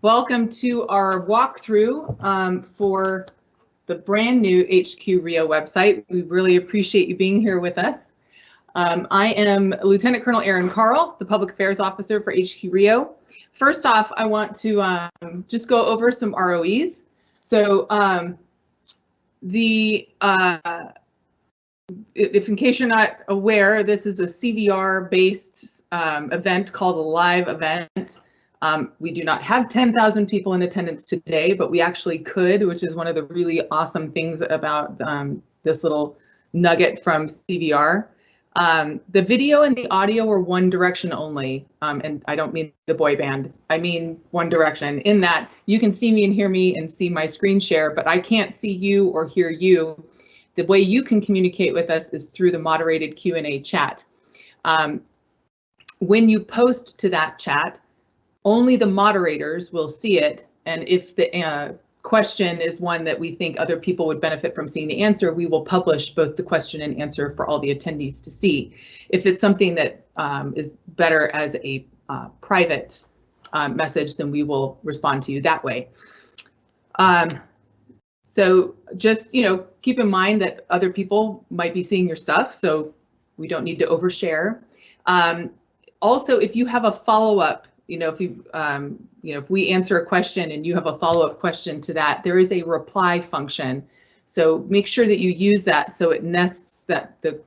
Welcome to our walkthrough for the brand new HQ RIO website. We really appreciate you being here with us. I am Lieutenant Colonel Erin Carl, the Public Affairs Officer for HQ RIO. First off, I want to just go over some ROEs. So if in case you're not aware, this is a CVR-based event called a live event. We do not have 10,000 people in attendance today, but we actually could, which is one of the really awesome things about this little nugget from CVR. The video and the audio are one direction only, and I don't mean the boy band, I mean one direction, in that you can see me and hear me and see my screen share, but I can't see you or hear you. The way you can communicate with us is through the moderated Q&A chat. When you post to that chat, only the moderators will see it, and if the question is one that we think other people would benefit from seeing the answer, we will publish both the question and answer for all the attendees to see. If it's something that is better as a private message, then we will respond to you that way. So just, keep in mind that other people might be seeing your stuff, so we don't need to overshare. Also, if you have a follow-up, if we answer a question and you have a follow-up question to that, there is a reply function. So make sure that you use that so it nests that the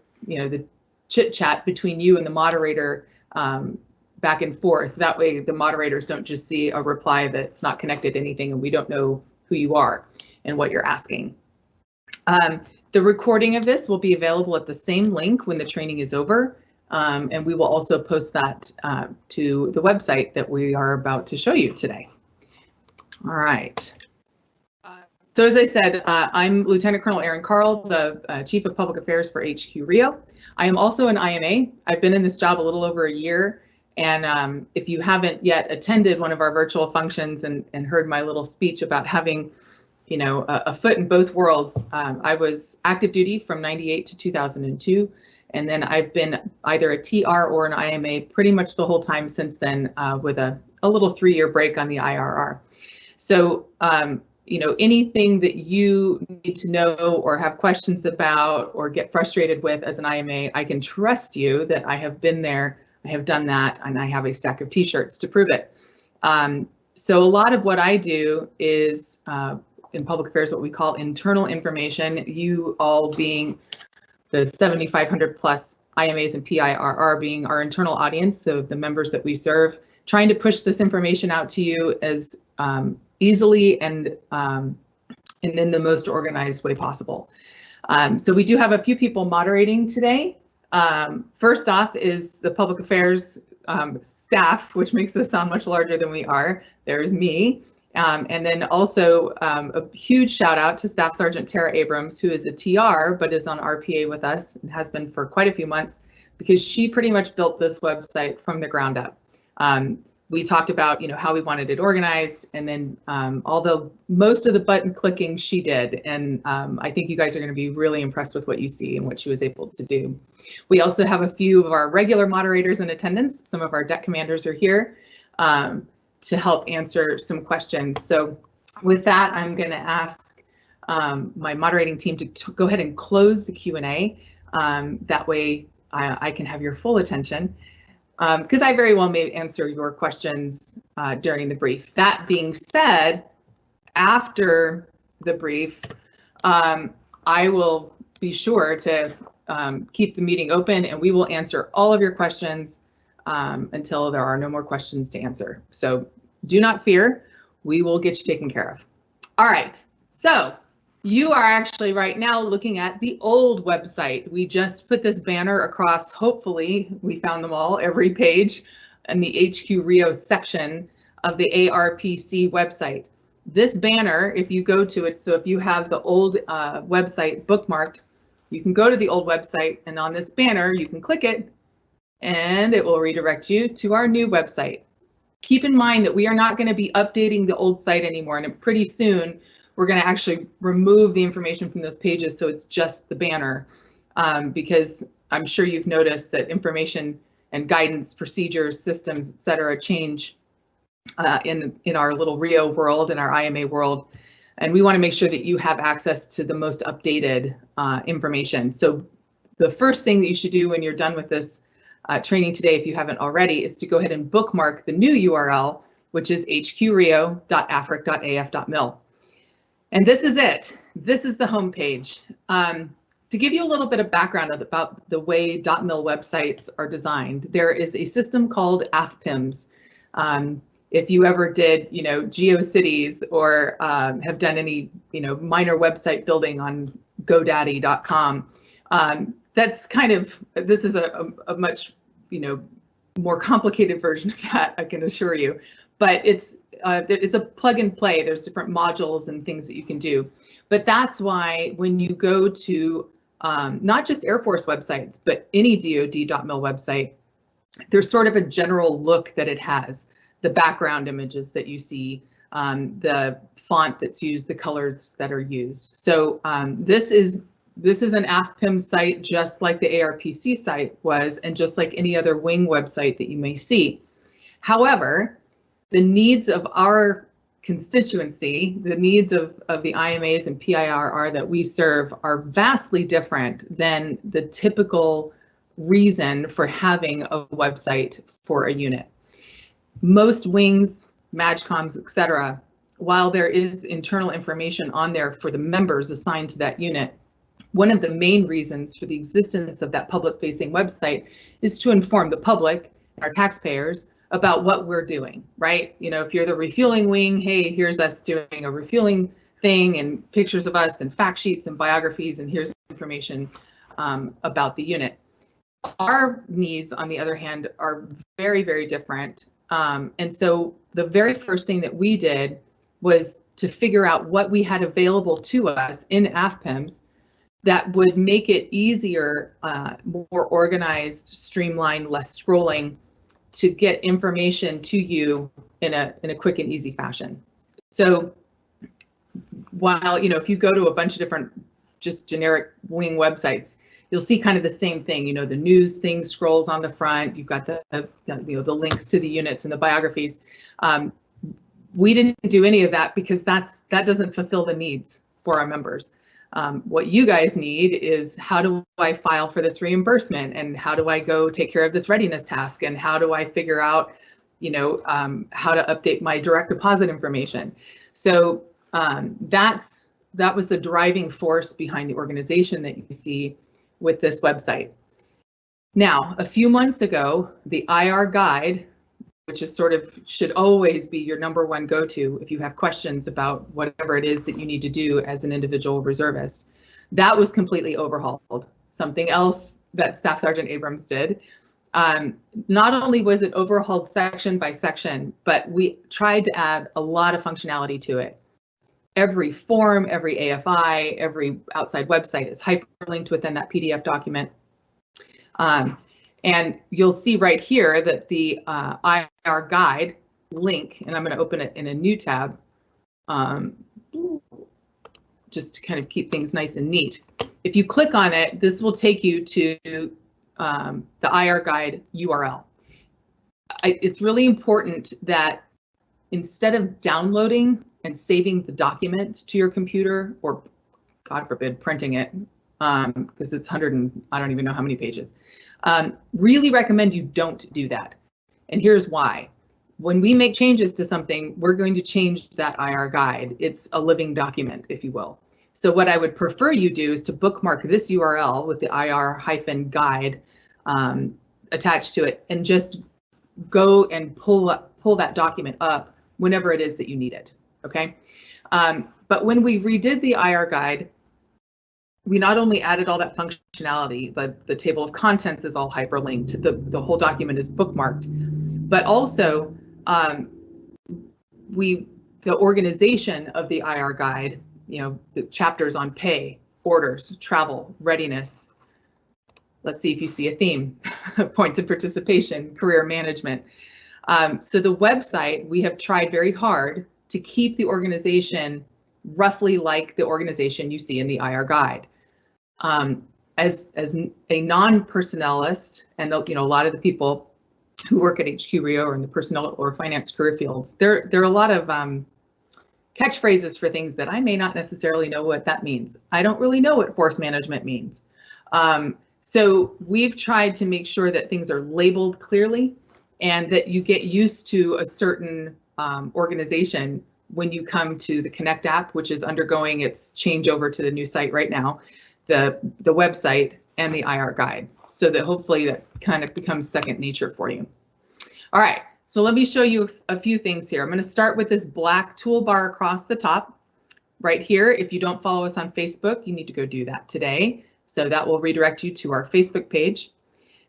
chit chat between you and the moderator back and forth. That way the moderators don't just see a reply that's not connected to anything and we don't know who you are and what you're asking. The recording of this will be available at the same link when the training is over. And we will also post that to the website that we are about to show you today. All right. So as I said, I'm Lieutenant Colonel Erin Carl, the Chief of Public Affairs for HQ RIO. I am also an IMA. I've been in this job a little over a year. And if you haven't yet attended one of our virtual functions and heard my little speech about having, a foot in both worlds, I was active duty from '98 to 2002. And then I've been either a TR or an IMA pretty much the whole time since then, with a little 3-year break on the IRR. So, anything that you need to know or have questions about or get frustrated with as an IMA, I can trust you that I have been there, I have done that, and I have a stack of t-shirts to prove it. So a lot of what I do is in public affairs, what we call internal information, you all being the 7,500 plus IMAs and PIRR being our internal audience, so the members that we serve, trying to push this information out to you as easily and in the most organized way possible. So we do have a few people moderating today. First off is the public affairs staff, which makes us sound much larger than we are. There's me. And then also a huge shout out to Staff Sergeant Tara Abrams, who is a TR, but is on RPA with us and has been for quite a few months, because she pretty much built this website from the ground up. We talked about, how we wanted it organized, and then most of the button clicking she did. And I think you guys are going to be really impressed with what you see and what she was able to do. We also have a few of our regular moderators in attendance. Some of our deck commanders are here to help answer some questions. So with that, I'm going to ask my moderating team to go ahead and close the Q&A. That way I can have your full attention, because I very well may answer your questions during the brief. That being said, after the brief, I will be sure to keep the meeting open, and we will answer all of your questions until there are no more questions to answer. So do not fear, we will get you taken care of. All right, so you are actually right now looking at the old website. We just put this banner across, hopefully we found them all, every page in the HQ RIO section of the ARPC website. This banner, if you go to it, so if you have the old website bookmarked, you can go to the old website, and on this banner you can click it and it will redirect you to our new website. Keep in mind that we are not going to be updating the old site anymore, and pretty soon we're going to actually remove the information from those pages so it's just the banner, because I'm sure you've noticed that information and guidance, procedures, systems, etc. change in our little RIO world, in our IMA world. And we want to make sure that you have access to the most updated information. So the first thing that you should do when you're done with this training today, if you haven't already, is to go ahead and bookmark the new URL, which is hqrio.afric.af.mil. And this is it. This is the home page. To give you a little bit of background about the way .mil websites are designed, there is a system called AFPIMS. If you ever did, GeoCities or have done any, minor website building on GoDaddy.com, that's kind of, this is a much, more complicated version of that, I can assure you. But it's a plug and play. There's different modules and things that you can do. But that's why when you go to not just Air Force websites, but any DoD.mil website, there's sort of a general look that it has. The background images that you see, the font that's used, the colors that are used. So this is an AFPIM site, just like the ARPC site was, and just like any other wing website that you may see. However, the needs of our constituency, the needs of the IMAs and PIRR that we serve are vastly different than the typical reason for having a website for a unit. Most wings, MAGCOMs, etc., while there is internal information on there for the members assigned to that unit, one of the main reasons for the existence of that public-facing website is to inform the public, our taxpayers, about what we're doing, right? If you're the refueling wing, hey, here's us doing a refueling thing and pictures of us and fact sheets and biographies, and here's information about the unit. Our needs, on the other hand, are very, very different. And so the very first thing that we did was to figure out what we had available to us in AFPIMS that would make it easier, more organized, streamlined, less scrolling, to get information to you in a quick and easy fashion. So while, if you go to a bunch of different just generic wing websites, you'll see kind of the same thing. The news thing scrolls on the front. You've got the links to the units and the biographies. We didn't do any of that because that doesn't fulfill the needs for our members. What you guys need is, how do I file for this reimbursement, and how do I go take care of this readiness task, and how do I figure out, how to update my direct deposit information. So that was the driving force behind the organization that you see with this website. Now, a few months ago, the IR guide, which is should always be your #1 go-to if you have questions about whatever it is that you need to do as an individual reservist, that was completely overhauled. Something else that Staff Sergeant Abrams did. Not only was it overhauled section by section, but we tried to add a lot of functionality to it. Every form, every AFI, every outside website is hyperlinked within that PDF document. And you'll see right here that the IR guide link, and I'm going to open it in a new tab, just to kind of keep things nice and neat. If you click on it, this will take you to the IR guide URL. It's really important that instead of downloading and saving the document to your computer, or God forbid, printing it, because it's I don't even know how many pages, really recommend you don't do that. And here's why. When we make changes to something, we're going to change that IR guide. It's a living document, if you will. So what I would prefer you do is to bookmark this URL with the IR-guide attached to it, and just go and pull that document up whenever it is that you need it, okay? But when we redid the IR guide, we not only added all that functionality, but the table of contents is all hyperlinked, the whole document is bookmarked, but also the organization of the IR guide, the chapters on pay, orders, travel, readiness. Let's see if you see a theme, points of participation, career management. So the website, we have tried very hard to keep the organization roughly like the organization you see in the IR guide. As a non-personnelist, and a lot of the people who work at HQ RIO or in the personnel or finance career fields, there are a lot of catchphrases for things that I may not necessarily know what that means. I don't really know what force management means. So we've tried to make sure that things are labeled clearly and that you get used to a certain organization when you come to the Connect app, which is undergoing its changeover to the new site right now, the website and the IR guide, so that hopefully that kind of becomes second nature for you. All right, so let me show you a few things here. I'm going to start with this black toolbar across the top right here. If you don't follow us on Facebook, you need to go do that today. So that will redirect you to our Facebook page.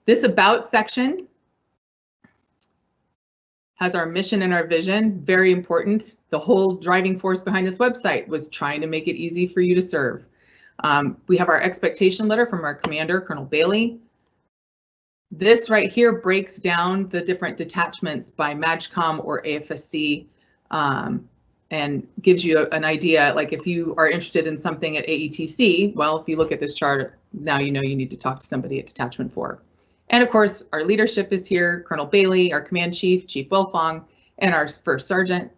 This About section has our mission and our vision, very important. The whole driving force behind this website was trying to make it easy for you to serve. We have our expectation letter from our commander, Colonel Bailey. This right here breaks down the different detachments by MAGCOM or AFSC and gives you an idea, like if you are interested in something at AETC, well, if you look at this chart, now you know you need to talk to somebody at Detachment 4. And of course, our leadership is here, Colonel Bailey, our command chief, Chief Wilfong, and our first sergeant,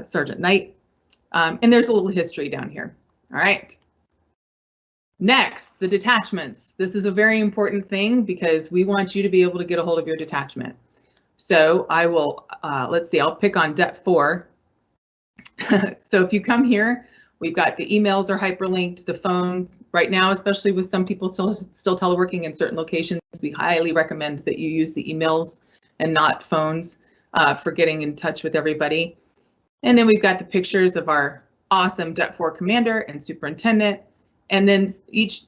Sergeant Knight. And there's a little history down here. All right. Next, the detachments. This is a very important thing because we want you to be able to get a hold of your detachment. So I will, let's see, I'll pick on Det 4. So if you come here, we've got the emails are hyperlinked, the phones. Right now, especially with some people still teleworking in certain locations, we highly recommend that you use the emails and not phones for getting in touch with everybody. And then we've got the pictures of our awesome Det 4 commander and superintendent. And then each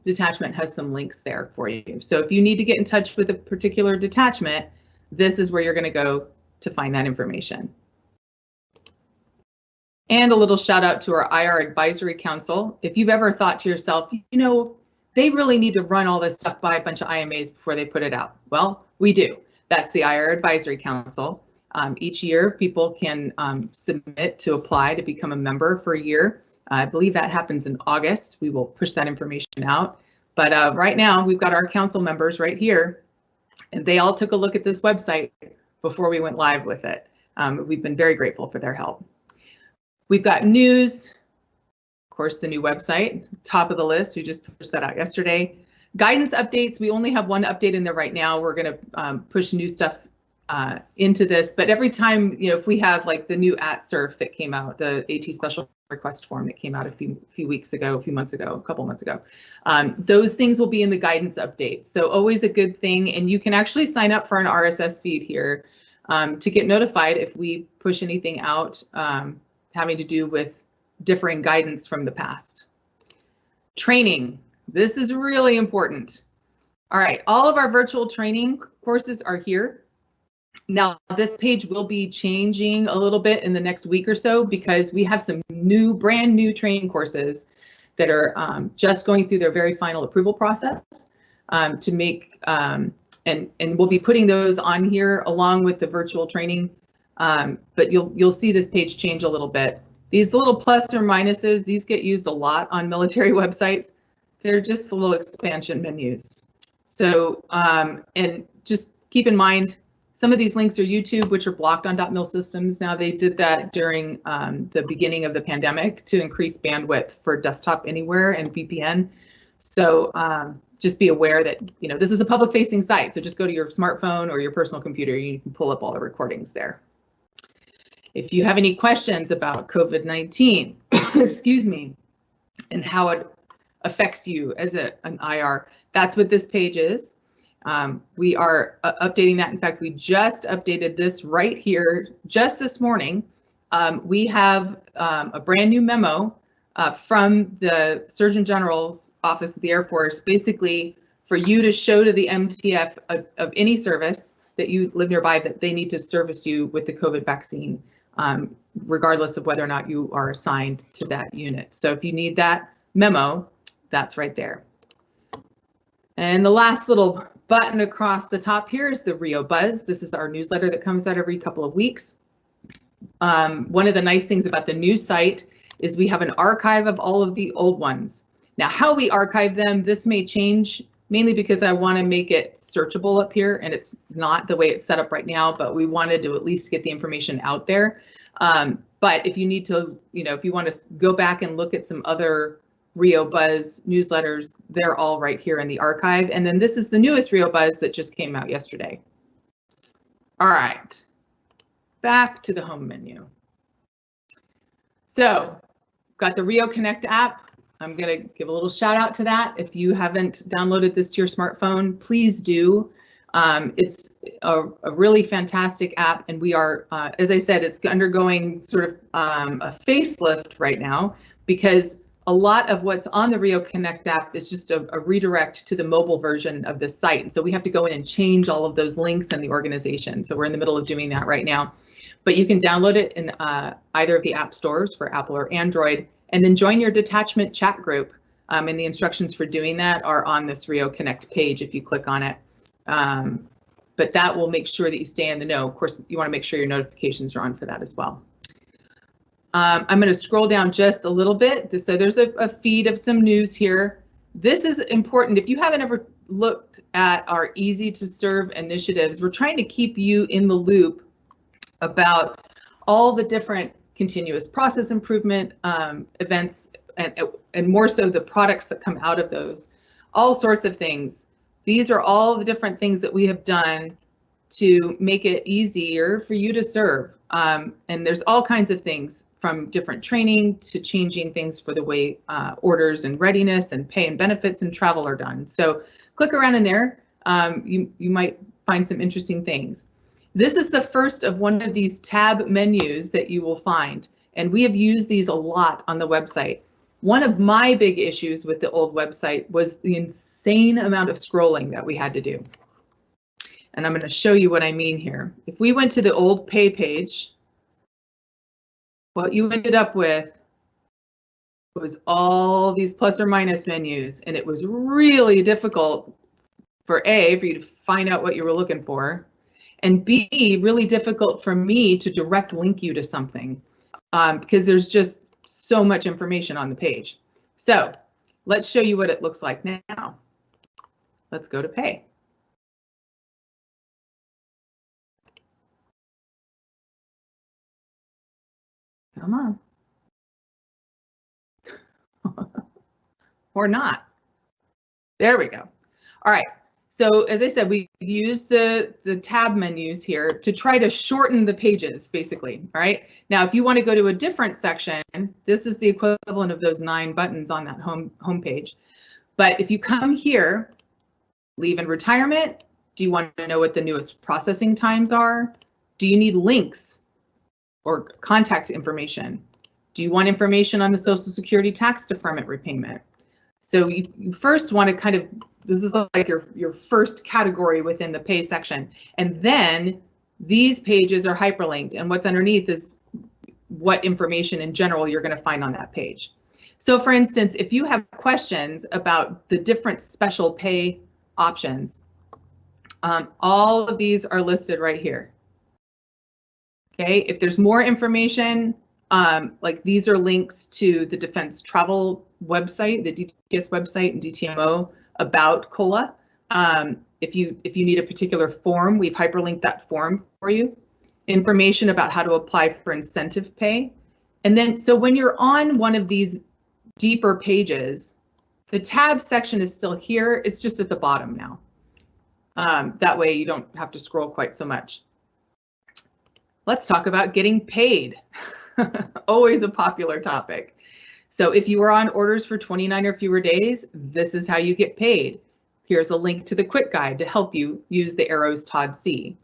detachment has some links there for you. So if you need to get in touch with a particular detachment, this is where you're going to go to find that information. And a little shout out to our IR Advisory Council. If you've ever thought to yourself, you know, they really need to run all this stuff by a bunch of IMAs before they put it out. Well, we do. That's the IR Advisory Council. Each year, people can submit to apply to become a member for a year. I believe that happens in August. We will push that information out. But right now, we've got our council members right here, and they all took a look at this website before we went live with it. We've been very grateful for their help. We've got news, of course, the new website, top of the list. We just pushed that out yesterday. Guidance updates, we only have one update in there right now. We're going to push new stuff into this, but every time, you know, if we have like the new @SURF that came out, the AT special request form that came out a few months ago, a couple months ago, those things will be in the guidance update. So always a good thing, and you can actually sign up for an RSS feed here to get notified if we push anything out having to do with differing guidance from the past. Training, this is really important. All right, all of our virtual training courses are here. Now, this page will be changing a little bit in the next week or so because we have some brand new training courses that are just going through their very final approval process to make, and we'll be putting those on here along with the virtual training. But you'll see this page change a little bit. These little plus or minuses, these get used a lot on military websites. They're just the little expansion menus. So, and just keep in mind, some of these links are YouTube, which are blocked on .mil systems. Now they did that during the beginning of the pandemic to increase bandwidth for desktop anywhere and VPN. So just be aware that, you know, this is a public facing site. So just go to your smartphone or your personal computer. You can pull up all the recordings there. If you have any questions about COVID-19, excuse me, and how it affects you as an IR, that's what this page is. We are updating that. In fact, we just updated this right here just this morning. We have a brand new memo from the Surgeon General's Office of the Air Force, basically for you to show to the MTF of any service that you live nearby that they need to service you with the COVID vaccine, regardless of whether or not you are assigned to that unit. So if you need that memo, that's right there. And the last little button across the top here is the RIO Buzz. This is our newsletter that comes out every couple of weeks. One of the nice things about the new site is we have an archive of all of the old ones. Now, how we archive them, this may change mainly because I want to make it searchable up here, and it's not the way it's set up right now, but we wanted to at least get the information out there. But if you need to, if you want to go back and look at some other RIO Buzz newsletters, they're all right here in the archive. And then this is the newest RIO Buzz that just came out yesterday. All right, back to the home menu. So, got the RIO Connect app. I'm going to give a little shout out to that. If you haven't downloaded this to your smartphone, please do. It's a really fantastic app, and we are, as I said, it's undergoing sort of a facelift right now, because a lot of what's on the RIO Connect app is just a redirect to the mobile version of the site. And so we have to go in and change all of those links in the organization. So we're in the middle of doing that right now. But you can download it in either of the app stores for Apple or Android, and then join your detachment chat group. And the instructions for doing that are on this RIO Connect page if you click on it. But that will make sure that you stay in the know. Of course, you want to make sure your notifications are on for that as well. I'm going to scroll down just a little bit. So there's a feed of some news here. This is important. If you haven't ever looked at our easy to serve initiatives, we're trying to keep you in the loop about all the different continuous process improvement events, and more so the products that come out of those, all sorts of things. These are all the different things that we have done to make it easier for you to serve. And there's all kinds of things, from different training to changing things for the way orders and readiness and pay and benefits and travel are done. So click around in there. You might find some interesting things. This is the first of one of these tab menus that you will find, and we have used these a lot on the website. One of my big issues with the old website was the insane amount of scrolling that we had to do. And I'm going to show you what I mean here. If we went to the old pay page, what you ended up with was all these plus or minus menus, and it was really difficult for you to find out what you were looking for, and B, really difficult for me to direct link you to something, because there's just so much information on the page. So let's show you what it looks like now. Let's go to pay. Come on. Or not. There we go. All right. So as I said, we use the tab menus here to try to shorten the pages, basically. All right. Now, if you want to go to a different section, this is the equivalent of those 9 buttons on that home page. But if you come here, leave and retirement, do you want to know what the newest processing times are? Do you need links or contact information? Do you want information on the Social Security tax deferment repayment? So you first want to kind of, this is like your first category within the pay section. And then these pages are hyperlinked, and what's underneath is what information in general you're going to find on that page. So for instance, if you have questions about the different special pay options, all of these are listed right here. Okay, if there's more information, like these are links to the Defense Travel website, the DTS website and DTMO about COLA. If you need a particular form, we've hyperlinked that form for you. Information about how to apply for incentive pay. And then, so when you're on one of these deeper pages, the tab section is still here. It's just at the bottom now. That way you don't have to scroll quite so much. Let's talk about getting paid. Always a popular topic. So if you are on orders for 29 or fewer days, this is how you get paid. Here's a link to the quick guide to help you use the arrows Todd C.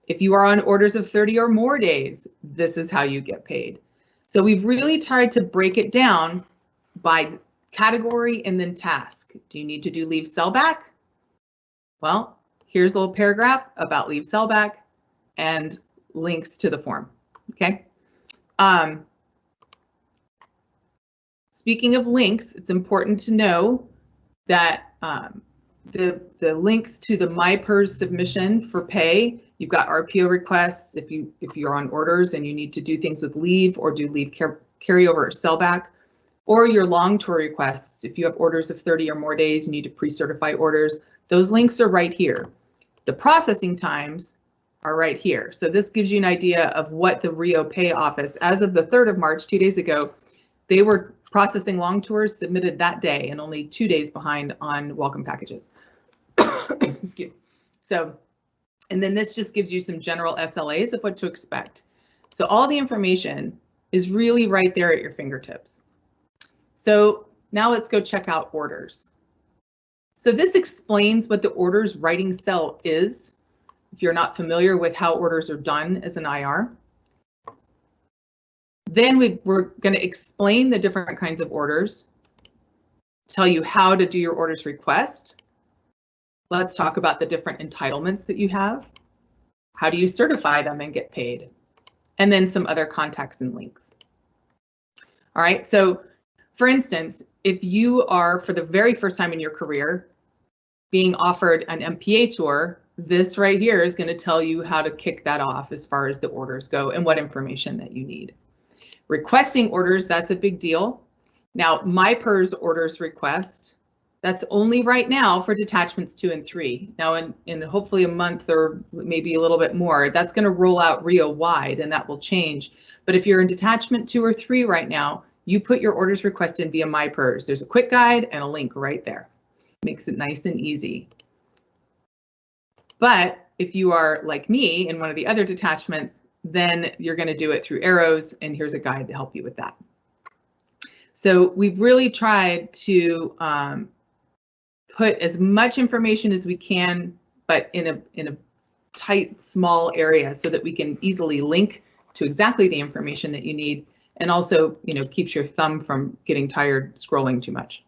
If you are on orders of 30 or more days, this is how you get paid. So we've really tried to break it down by category and then task. Do you need to do leave sellback? Well, here's a little paragraph about leave sellback and links to the form. Okay. Speaking of links, it's important to know that the links to the MyPERS submission for pay, you've got RPO requests if you're on orders and you need to do things with leave or do leave carryover or sellback. or your long tour requests. If you have orders of 30 or more days, you need to pre-certify orders. Those links are right here. The processing times are right here. So this gives you an idea of what the RIO Pay Office, as of the 3rd of March, 2 days ago, they were processing long tours submitted that day and only 2 days behind on welcome packages. Excuse me. So, and then this just gives you some general SLAs of what to expect. So all the information is really right there at your fingertips. So now let's go check out orders. So this explains what the orders writing cell is, if you're not familiar with how orders are done as an IR. Then we're going to explain the different kinds of orders, tell you how to do your orders request. Let's talk about the different entitlements that you have. How do you certify them and get paid? And then some other contacts and links. All right, so for instance, if you are, for the very first time in your career, being offered an MPA tour, this right here is going to tell you how to kick that off as far as the orders go and what information that you need. Requesting orders, that's a big deal. Now, MyPERS orders request, that's only right now for detachments 2 and 3. Now, in hopefully a month or maybe a little bit more, that's going to roll out RIO wide and that will change. But if you're in detachment 2 or 3 right now, you put your orders request in via MyPERS. There's a quick guide and a link right there. Makes it nice and easy. But if you are like me in one of the other detachments, then you're going to do it through arrows, and here's a guide to help you with that. So we've really tried to put as much information as we can, but in a tight, small area so that we can easily link to exactly the information that you need, and also, keeps your thumb from getting tired scrolling too much.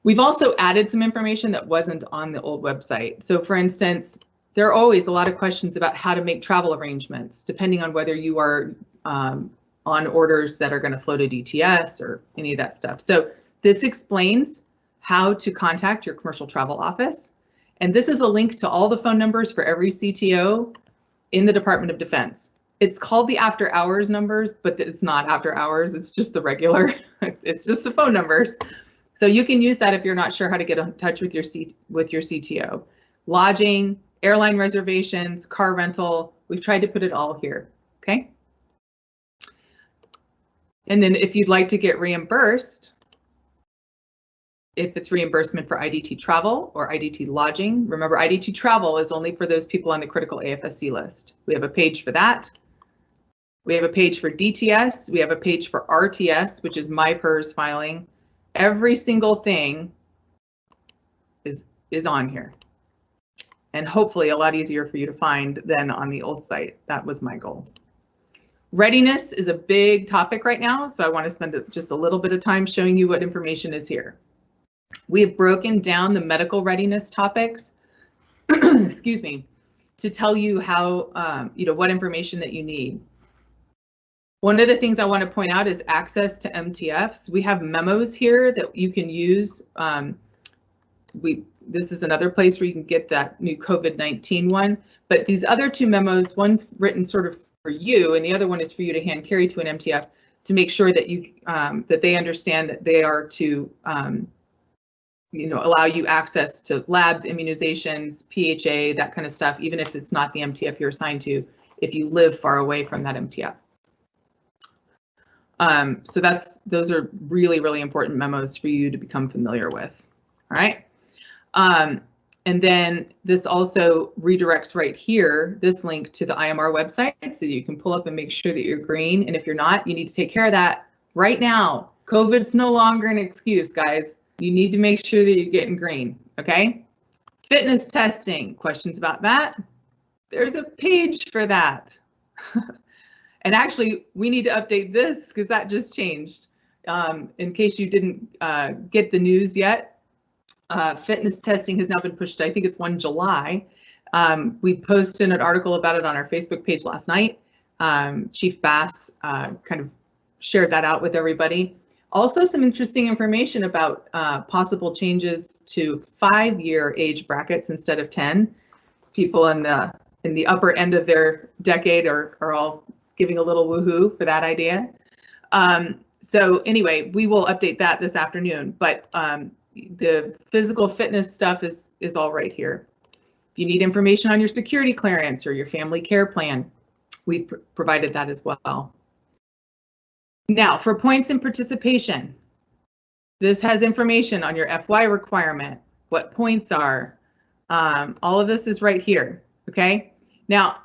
We've also added some information that wasn't on the old website. So for instance, there are always a lot of questions about how to make travel arrangements, depending on whether you are on orders that are going to flow to DTS or any of that stuff. So this explains how to contact your commercial travel office. And this is a link to all the phone numbers for every CTO in the Department of Defense. It's called the after hours numbers, but it's not after hours. It's just the regular, it's just the phone numbers. So you can use that if you're not sure how to get in touch with your CTO. Lodging, airline reservations, car rental, we've tried to put it all here, okay? And then if you'd like to get reimbursed, if it's reimbursement for IDT travel or IDT lodging, remember IDT travel is only for those people on the critical AFSC list. We have a page for that. We have a page for DTS. We have a page for RTS, which is MyPERS filing. Every single thing is on here, and hopefully a lot easier for you to find than on the old site. That was my goal. Readiness is a big topic right now, so I want to spend just a little bit of time showing you what information is here. We have broken down the medical readiness topics, excuse me, to tell you how, what information that you need. One of the things I want to point out is access to MTFs. We have memos here that you can use. This is another place where you can get that new COVID-19 one, but these other 2 memos, one's written sort of for you and the other one is for you to hand carry to an MTF to make sure that you that they understand that they are to allow you access to labs, immunizations, PHA, that kind of stuff, even if it's not the MTF you're assigned to, if you live far away from that MTF. So those are really, really important memos for you to become familiar with. All right. And then this also redirects right here, this link to the IMR website, so you can pull up and make sure that you're green. And if you're not, you need to take care of that right now. COVID's no longer an excuse, guys. You need to make sure that you're getting green, okay? Fitness testing, questions about that? There's a page for that. And actually, we need to update this because that just changed. In case you didn't get the news yet, fitness testing has now been pushed to, I think it's 1 July. We posted an article about it on our Facebook page last night. Chief Bass kind of shared that out with everybody. Also, some interesting information about possible changes to 5-year age brackets instead of 10. People in the upper end of their decade are all giving a little woohoo for that idea. So anyway, we will update that this afternoon, but the physical fitness stuff is all right here. If you need information on your security clearance or your family care plan, we've provided that as well. Now for points and participation, this has information on your FY requirement, what points are, all of this is right here, okay? Now,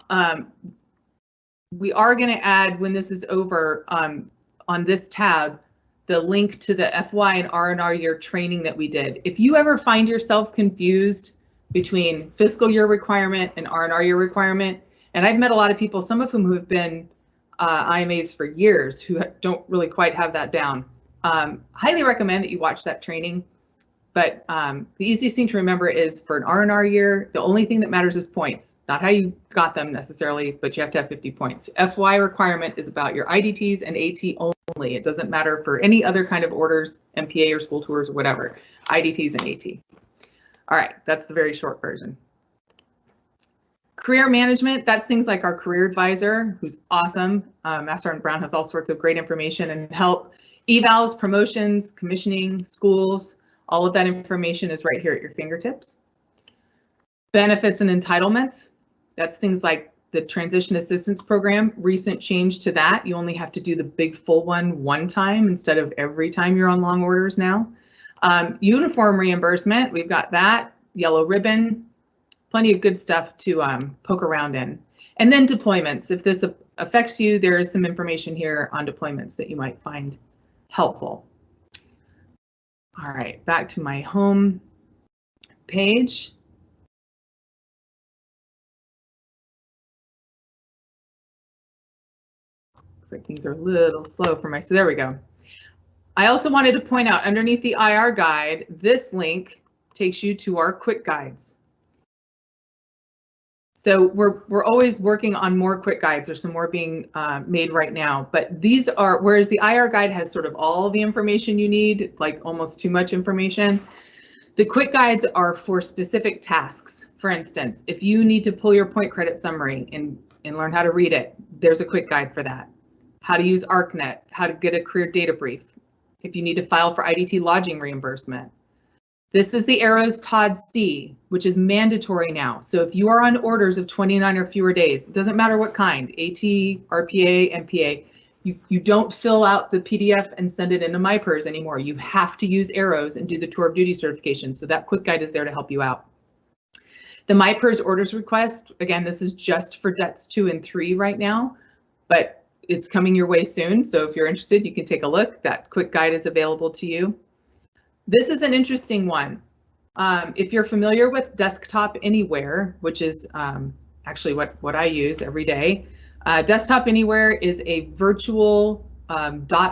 we are going to add, when this is over, on this tab, the link to the FY and R&R year training that we did. If you ever find yourself confused between fiscal year requirement and R&R year requirement, and I've met a lot of people, some of whom have been IMAs for years, who don't really quite have that down. Highly recommend that you watch that training. But the easiest thing to remember is for an R&R year, the only thing that matters is points, not how you got them necessarily, but you have to have 50 points. FY requirement is about your IDTs and AT only. It doesn't matter for any other kind of orders, MPA or school tours or whatever, IDTs and AT. All right, that's the very short version. Career management, that's things like our career advisor, who's awesome. Master Sergeant Brown has all sorts of great information and help. Evals, promotions, commissioning, schools, all of that information is right here at your fingertips. Benefits and entitlements, that's things like the transition assistance program, recent change to that. You only have to do the big full one time instead of every time you're on long orders now. Uniform reimbursement, we've got that, yellow ribbon, plenty of good stuff to poke around in. And then deployments, if this affects you, there is some information here on deployments that you might find helpful. All right, back to my home page. Looks like things are a little slow for my, so there we go. I also wanted to point out underneath the IR guide, this link takes you to our quick guides. So we're always working on more quick guides. There's some more being made right now, but these are, whereas the IR guide has sort of all the information you need, like almost too much information, the quick guides are for specific tasks. For instance, if you need to pull your point credit summary and learn how to read it, there's a quick guide for that. How to use ArcNet, how to get a career data brief. If you need to file for IDT lodging reimbursement. This is the ARRO's TOD C, which is mandatory now. So if you are on orders of 29 or fewer days, it doesn't matter what kind, AT, RPA, MPA, you don't fill out the PDF and send it into MyPERS anymore. You have to use ARRO's and do the tour of duty certification. So that quick guide is there to help you out. The MyPERS orders request, again, this is just for debts 2 and 3 right now, but it's coming your way soon. So if you're interested, you can take a look. That quick guide is available to you. This is an interesting one. If you're familiar with Desktop Anywhere, which is actually what I use every day, Desktop Anywhere is a virtual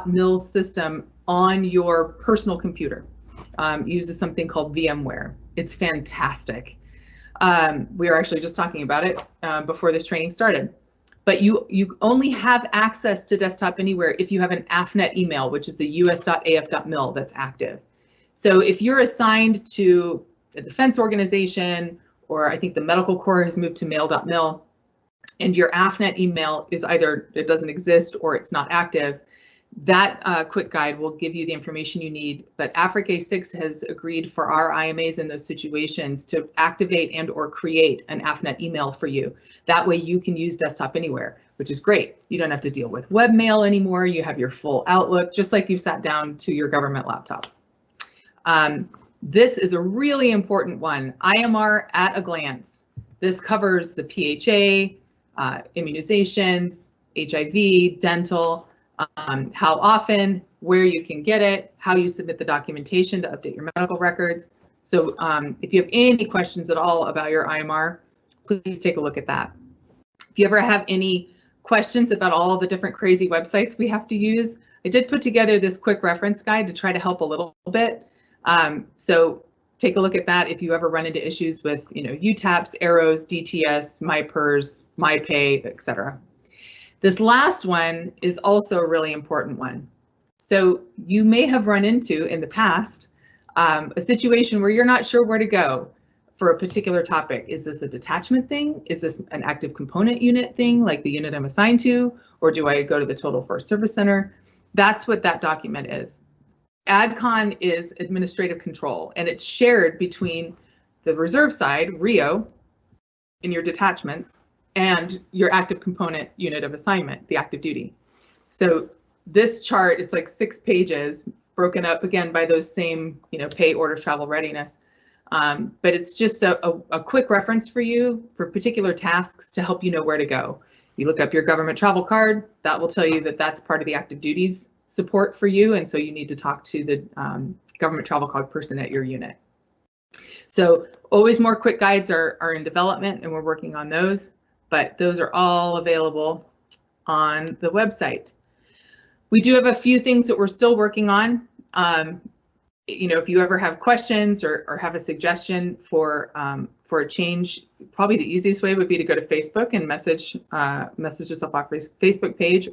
.mil system on your personal computer. Uses something called VMware. It's fantastic. We were actually just talking about it before this training started. But you only have access to Desktop Anywhere if you have an AFNet email, which is the us.af.mil that's active. So if you're assigned to a defense organization, or I think the medical corps has moved to mail.mil, and your AFNet email is either it doesn't exist or it's not active, that quick guide will give you the information you need. But Africa 6 has agreed for our IMAs in those situations to activate and or create an AFNet email for you. That way you can use Desktop Anywhere, which is great. You don't have to deal with webmail anymore. You have your full Outlook, just like you've sat down to your government laptop. This is a really important one, IMR at a glance. This covers the PHA, immunizations, HIV, dental, how often, where you can get it, how you submit the documentation to update your medical records. So if you have any questions at all about your IMR, please take a look at that. If you ever have any questions about all the different crazy websites we have to use, I did put together this quick reference guide to try to help a little bit. So take a look at that if you ever run into issues with, UTAPs, ARRO's, DTS, MyPERS, MyPay, etc. This last one is also a really important one. So you may have run into in the past a situation where you're not sure where to go for a particular topic. Is this a detachment thing? Is this an active component unit thing, like the unit I'm assigned to? Or do I go to the Total Force Service Center? That's what that document is. AdCon is administrative control, and it's shared between the reserve side, RIO, in your detachments, and your active component unit of assignment, the active duty. So this chart is like 6 pages, broken up again by those same, pay, order, travel, readiness. But it's just a quick reference for you for particular tasks to help you know where to go. You look up your government travel card, that will tell you that that's part of the active duties support for you, and so you need to talk to the government travel card person at your unit. So always more quick guides are in development, and we're working on those, but those are all available on the website. We do have a few things that we're still working on. If you ever have questions or have a suggestion for a change, probably the easiest way would be to go to Facebook and message us up our Facebook page,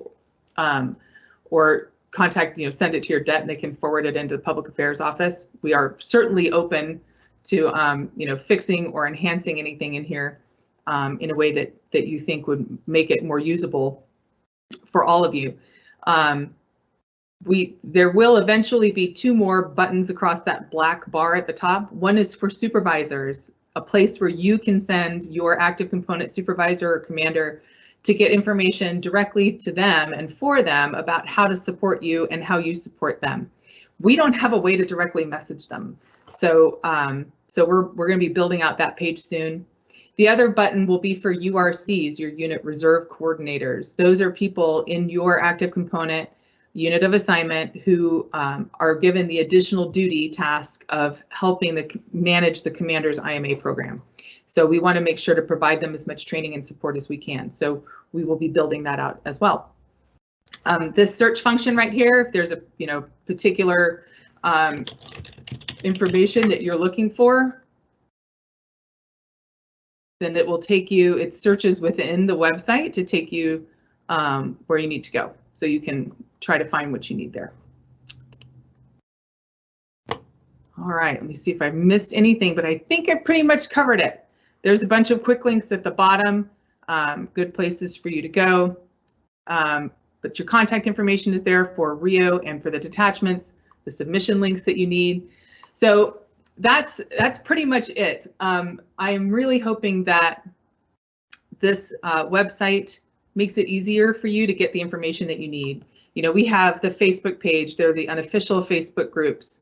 or contact, send it to your debt and they can forward it into the public affairs office. We are certainly open to fixing or enhancing anything in here in a way that you think would make it more usable for all of you. There will eventually be 2 more buttons across that black bar at the top. One is for supervisors, a place where you can send your active component supervisor or commander to get information directly to them and for them about how to support you and how you support them. We don't have a way to directly message them. So we're going to be building out that page soon. The other button will be for URCs, your unit reserve coordinators. Those are people in your active component unit of assignment who are given the additional duty task of helping manage the commander's IMA program. So we want to make sure to provide them as much training and support as we can. So we will be building that out as well. This search function right here, if there's a particular information that you're looking for, then it will take you, it searches within the website to take you where you need to go. So you can try to find what you need there. All right, let me see if I've missed anything, but I think I pretty much covered it. There's a bunch of quick links at the bottom, good places for you to go. But your contact information is there for RIO and for the detachments, the submission links that you need. So that's pretty much it. I am really hoping that this website makes it easier for you to get the information that you need. We have the Facebook page. They're the unofficial Facebook groups.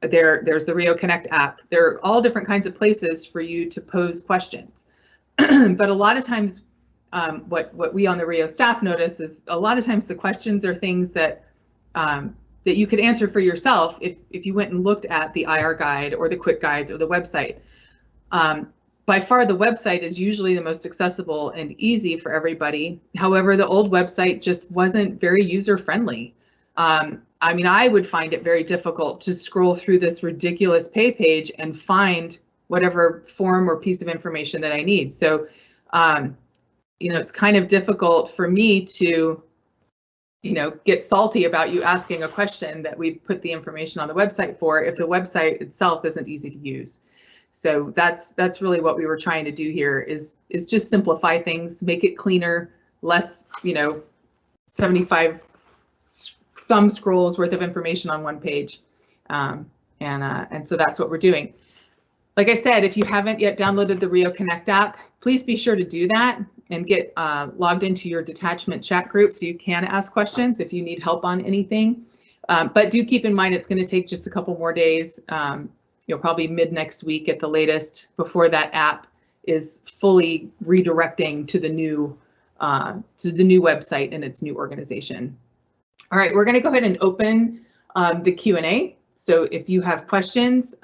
There's the RIO Connect app. There are all different kinds of places for you to pose questions. But a lot of times, what we on the RIO staff notice is a lot of times the questions are things that that you could answer for yourself if you went and looked at the IR guide or the quick guides or the website. By far, the website is usually the most accessible and easy for everybody. However, the old website just wasn't very user-friendly. I mean, I would find it very difficult to scroll through this ridiculous pay page and find whatever form or piece of information that I need. So, it's kind of difficult for me to, get salty about you asking a question that we've put the information on the website for if the website itself isn't easy to use. So that's really what we were trying to do here is just simplify things, make it cleaner, less, 75 thumb scrolls worth of information on one page. And so that's what we're doing. Like I said, if you haven't yet downloaded the RIO Connect app, please be sure to do that and get logged into your detachment chat group so you can ask questions if you need help on anything. But do keep in mind it's going to take just a couple more days, probably mid next week at the latest, before that app is fully redirecting to the new website and its new organization. All right, we're going to go ahead and open the Q&A. So if you have questions,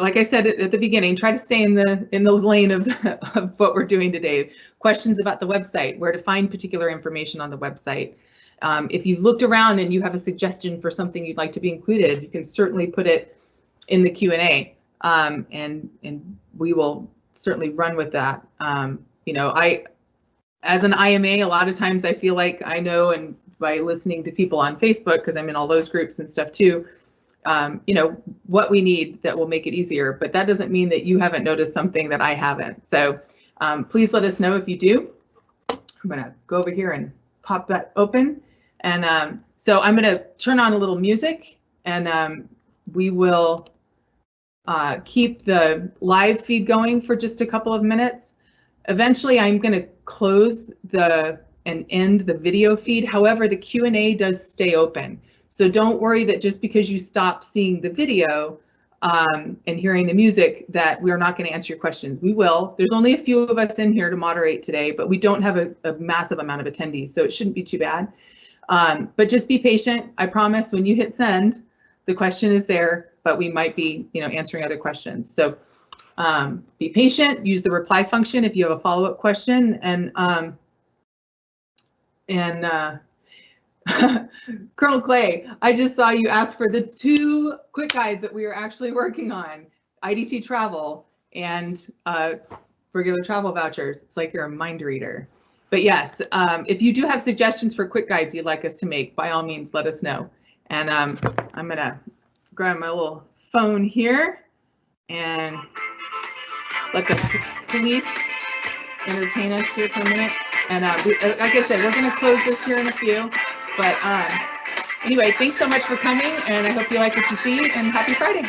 like I said at the beginning, try to stay in the lane of what we're doing today. Questions about the website, where to find particular information on the website. If you've looked around and you have a suggestion for something you'd like to be included, you can certainly put it in the Q&A, and we will certainly run with that. As an IMA, a lot of times I feel like I know, and by listening to people on Facebook, because I'm in all those groups and stuff too, what we need that will make it easier. But that doesn't mean that you haven't noticed something that I haven't. So please let us know if you do. I'm going to go over here and pop that open. And so I'm going to turn on a little music, and we will keep the live feed going for just a couple of minutes. Eventually, I'm going to close and end the video feed. However, the Q&A does stay open. So don't worry that just because you stop seeing the video and hearing the music that we're not going to answer your questions. We will. There's only a few of us in here to moderate today, but we don't have a massive amount of attendees, so it shouldn't be too bad. But just be patient. I promise when you hit send, the question is there, but we might be, answering other questions. So be patient, use the reply function if you have a follow-up question, and Colonel Clay, I just saw you ask for the 2 quick guides that we are actually working on, IDT travel and regular travel vouchers. It's like you're a mind reader. But yes, if you do have suggestions for quick guides you'd like us to make, by all means, let us know. And I'm gonna grab my little phone here and let the police entertain us here for a minute. And like I said, we're gonna close this here in a few. But anyway, thanks so much for coming, and I hope you like what you see, and happy Friday.